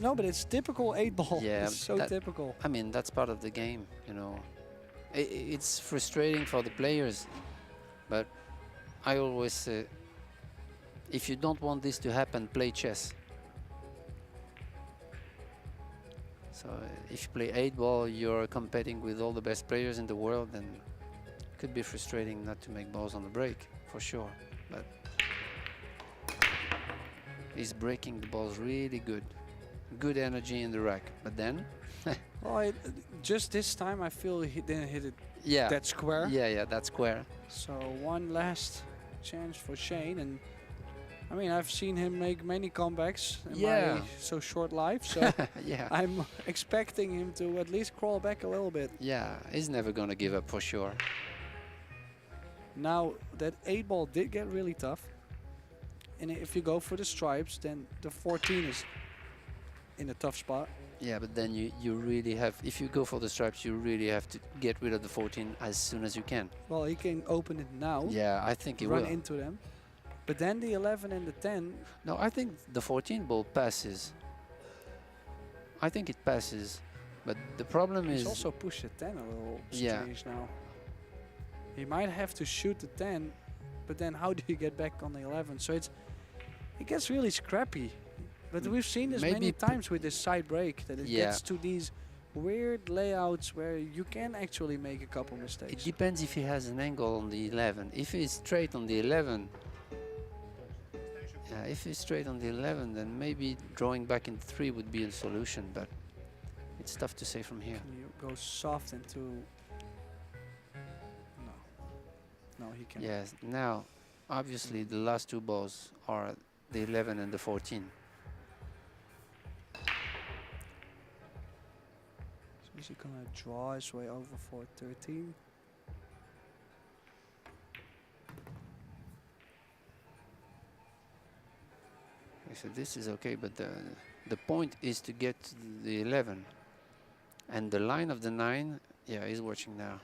no, but it's typical 8-ball. Yeah, It's so typical. I mean that's part of the game, you know. It's frustrating for the players, but I always say, if you don't want this to happen, play chess. So if you play 8-ball, you're competing with all the best players in the world, and it could be frustrating not to make balls on the break, for sure. But he's breaking the balls really good. Good energy in the rack. But then, Well, just this time I feel he didn't hit it yeah, that square. yeah, that's square. So one last chance for Shane, and I mean I've seen him make many comebacks in my so short life, so Yeah, I'm expecting him to at least crawl back a little bit. yeah, he's never gonna give up for sure. Now that 8-ball did get really tough, and if you go for the stripes, then the 14 is in a tough spot. Yeah, but then you really have, if you go for the stripes, you really have to get rid of the 14 as soon as you can. Well, he can open it now, Yeah, I think he run will. into them. But then the 11 and the 10, No, I think the 14 ball passes. I think it passes, but the problem he's is also pushed the 10 a little Yeah. strange now. He might have to shoot the 10, but then how do you get back on the 11? So it gets really scrappy. But we've seen this many maybe times with this side break, that it Yeah. gets to these weird layouts where you can actually make a couple it mistakes. depends if he has an angle on the 11. If he's straight on the 11, yeah, if he's straight on the 11, then maybe drawing back in 3 would be a solution, but it's tough to say from here. Can you go soft into... No. No, he can't. Yes, now, obviously the last 2 balls are the 11 and the 14. So is he gonna draw his way over for 13? Okay, so this is okay, but the point is to get to the 11. And the line of the 9, yeah, he's watching now.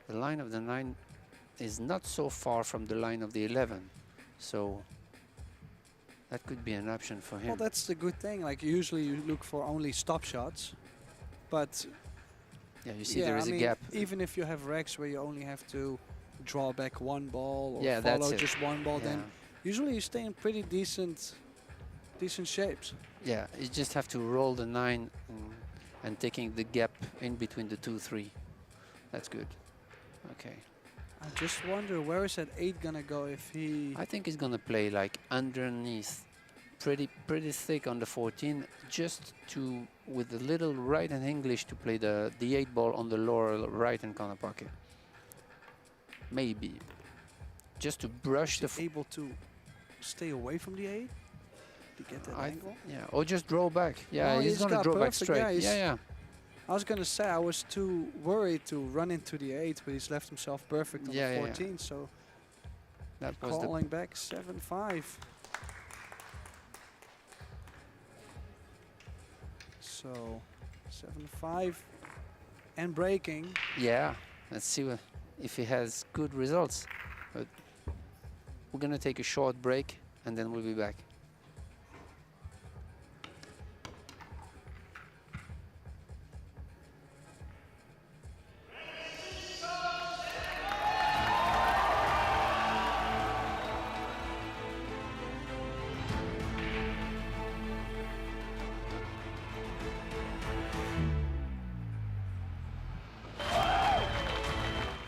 The line of the 9 is not so far from the line of the 11. So that could be an option for him. Well, that's the good thing. Like usually you look for only stop shots, but Yeah, you see yeah, there is I a mean, gap. even if you have racks where you only have to draw back 1 ball or Yeah, that's follow it. just 1 ball, Yeah. then usually you stay in pretty decent shapes. Yeah, you just have to roll the 9 and taking the gap in between the 2, 3. That's good. Okay. I just wonder where is that 8 gonna go if he... I think he's gonna play like underneath, pretty thick on the 14, just to with a little right hand English to play the 8 ball on the lower right hand corner pocket. Maybe just to brush the. able to stay away from the 8 to get that angle. Yeah, or just draw back. Yeah, Oh, he's he's gonna got draw back perfect, straight. yeah, he's- Yeah, yeah. I was gonna say I was too worried to run into the 8, but he's left himself perfect on Yeah, the yeah, yeah. 14. So That was the. calling back 7-5. So 7-5 and breaking. Yeah, let's see if he has good results. But we're gonna take a short break and then we'll be back.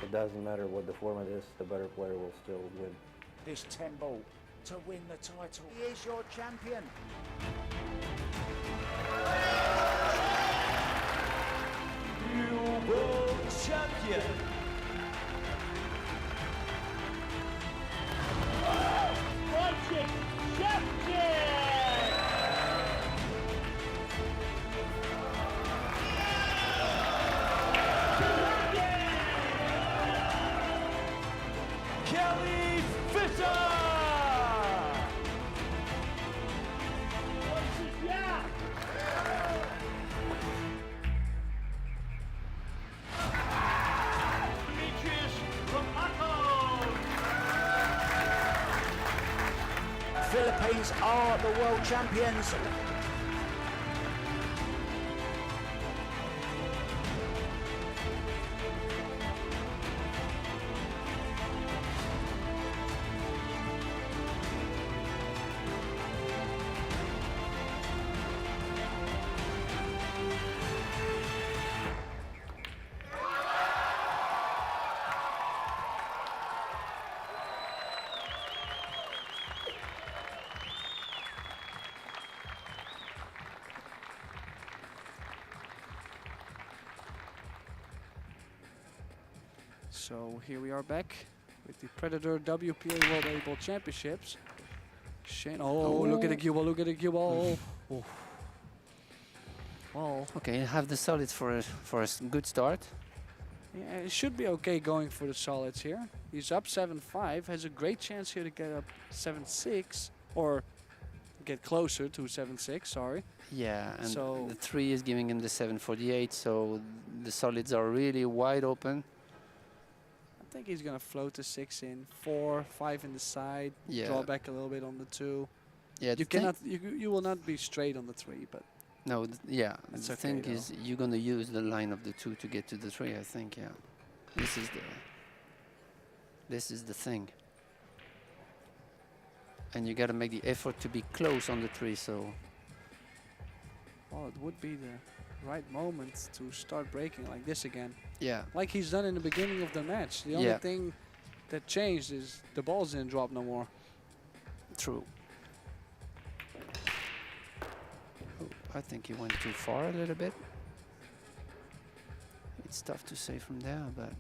It doesn't matter what the format is, the better player will still win. This 10 ball to win the title. He is your champion. New world champion. Project champion. Kelly Fisher! Philippines are the world champions. So here we are back with the Predator WPA World 8 Ball Championships. Shane, oh, look at the cue ball, look at the cue ball. Oh. Well, Okay, have the solids for a good start. yeah, it should be okay going for the solids here. He's up 7-5, has a great chance here to get up 7-6, or get closer to 7-6, sorry. Yeah, and So- the 3 is giving him the 748, so the solids are really wide open. think he's gonna float the 6 in, 4, 5 in the side, Yeah. draw back a little bit on the 2. Yeah, You the thing- cannot, you will not be straight on the 3, but No, yeah. That's The okay thing though. is, you're gonna use the line of the 2 to get to the 3. I think. Yeah. This is the thing. And you gotta make the effort to be close on the 3. So well, it would be the right moment to start breaking like this again, yeah, like he's done in the beginning of the match. The only Yeah. thing that changed is the balls didn't drop no more. true. Oh, I think he went too far a little bit. It's tough to say from there, but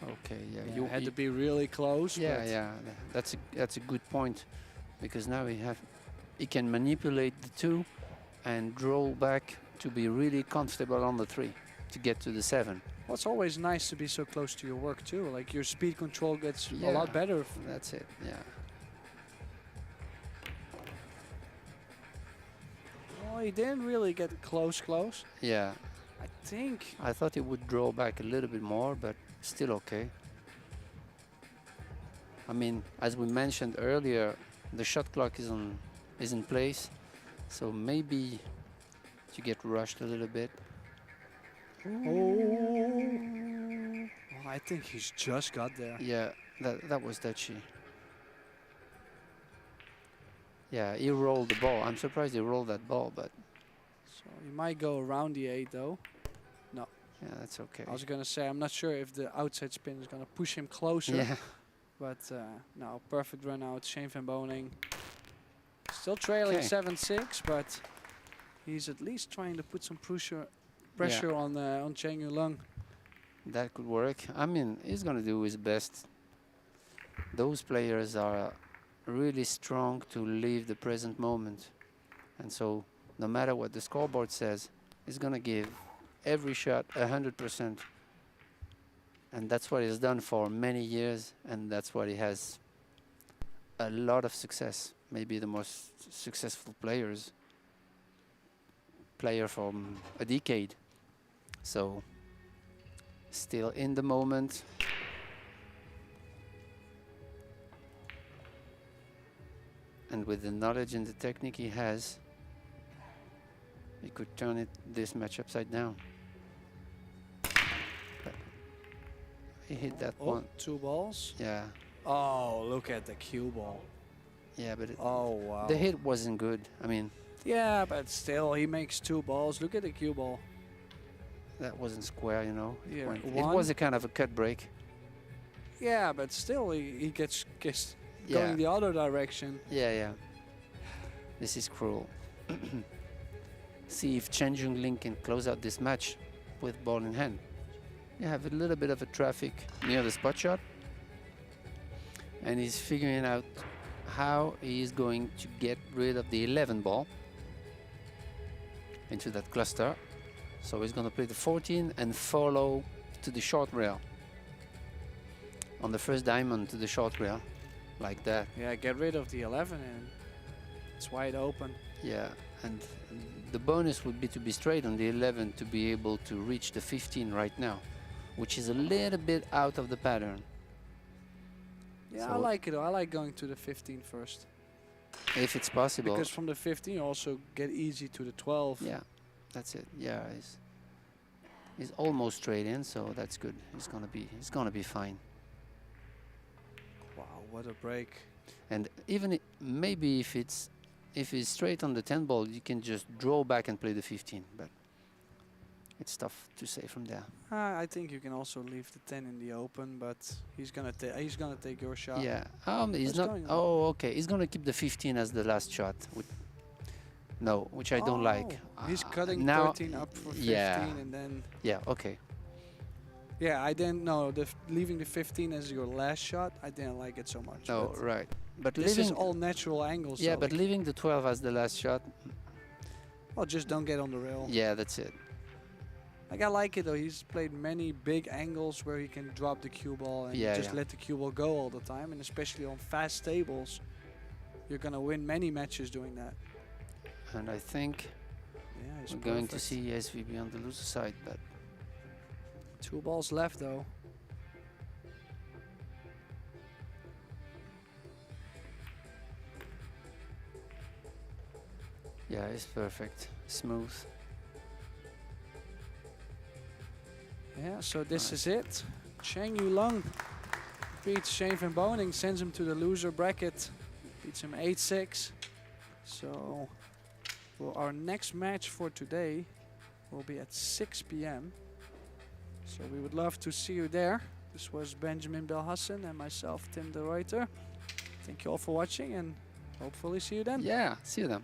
okay, yeah, Yeah, you had you- to be really close. yeah, but yeah, that's a good point, because now he can manipulate the 2 and draw back to be really comfortable on the 3 to get to the 7. well, it's always nice to be so close to your work too. Like your speed control gets a Yeah. lot better. That's it. Yeah. Oh, he didn't really get close. Yeah. I think. I thought he would draw back a little bit more, but still okay. I mean, as we mentioned earlier, the shot clock is in place, so maybe you get rushed a little bit. Oh, I think he's just got there. Yeah, that was touchy. Yeah, he rolled the ball. I'm surprised he rolled that ball, but So he might go around the 8 though. yeah, that's okay. I was gonna say I'm not sure if the outside spin is gonna push him closer. Yeah, But no, perfect run out. Shane van Boening still trailing Okay. 7-6, but he's at least trying to put some pressure on Chang Lung. that could work. I mean, he's gonna do his best. Those players are really strong to live the present moment, and so no matter what the scoreboard says, he's gonna give every shot 100%, and that's what he's done for many years, and that's what he has a lot of success. Maybe the most successful player from a decade. So still in the moment. And with the knowledge and the technique he has, he could turn this match upside down. But he hit that Oh, one. 2 balls. Yeah, Oh, look at the cue ball. yeah, but Oh, wow. the hit wasn't good. I mean, Yeah, but still, he makes 2 balls. Look at the cue ball. that wasn't square, you know. Yeah, It one. was a kind of a cut break. Yeah, but still, he gets Yeah, going the other direction. yeah. This is cruel. See if Chen Junlin can close out this match with ball in hand. You have a little bit of a traffic near the spot shot, and he's figuring out how he is going to get rid of the 11 ball into that cluster. So he's going to play the 14 and follow to the short rail. On the first diamond to the short rail, like that. Yeah, get rid of the 11 and it's wide open. Yeah, and the bonus would be to be straight on the 11 to be able to reach the 15 right now, which is a little bit out of the pattern. Yeah, I So- like it. I like going to the 15 first. If it's possible. Because from the 15 you also get easy to the 12. Yeah, that's it. Yeah, he's almost straight in, so that's good. He's gonna be fine. Wow, what a break. And even maybe if he's straight on the 10 ball, you can just draw back and play the 15. But it's tough to say from there. I think you can also leave the 10 in the open, but he's gonna take your shot. Yeah. He's What's not. going on? Oh, okay. He's gonna keep the 15 as the last shot. Which I don't like. He's cutting now, 13 up for 15 yeah. and then Yeah. Okay. yeah, I didn't know leaving the 15 as your last shot. I didn't like it so much. No, but right. But this leaving. is all natural angles. Yeah, though. but leaving the 12 as the last shot. Well, just don't get on the rail. Yeah, that's it. Like I like it though. He's played many big angles where he can drop the cue ball and Yeah, just yeah. let the cue ball go all the time, and especially on fast tables. you're gonna win many matches doing that. And I think Yeah, he's we're going to perfect. see SVB on the loser side, but 2 balls left though. yeah, it's perfect. Smooth. Yeah, so this Nice. is it. Chang Yulong beats Shane van Boening, sends him to the loser bracket, beats him 8-6. So well, our next match for today will be at 6 p.m. So we would love to see you there. This was Benjamin Belhassan and myself, Tim de Ruyter. Thank you all for watching and hopefully see you then. Yeah, see you then.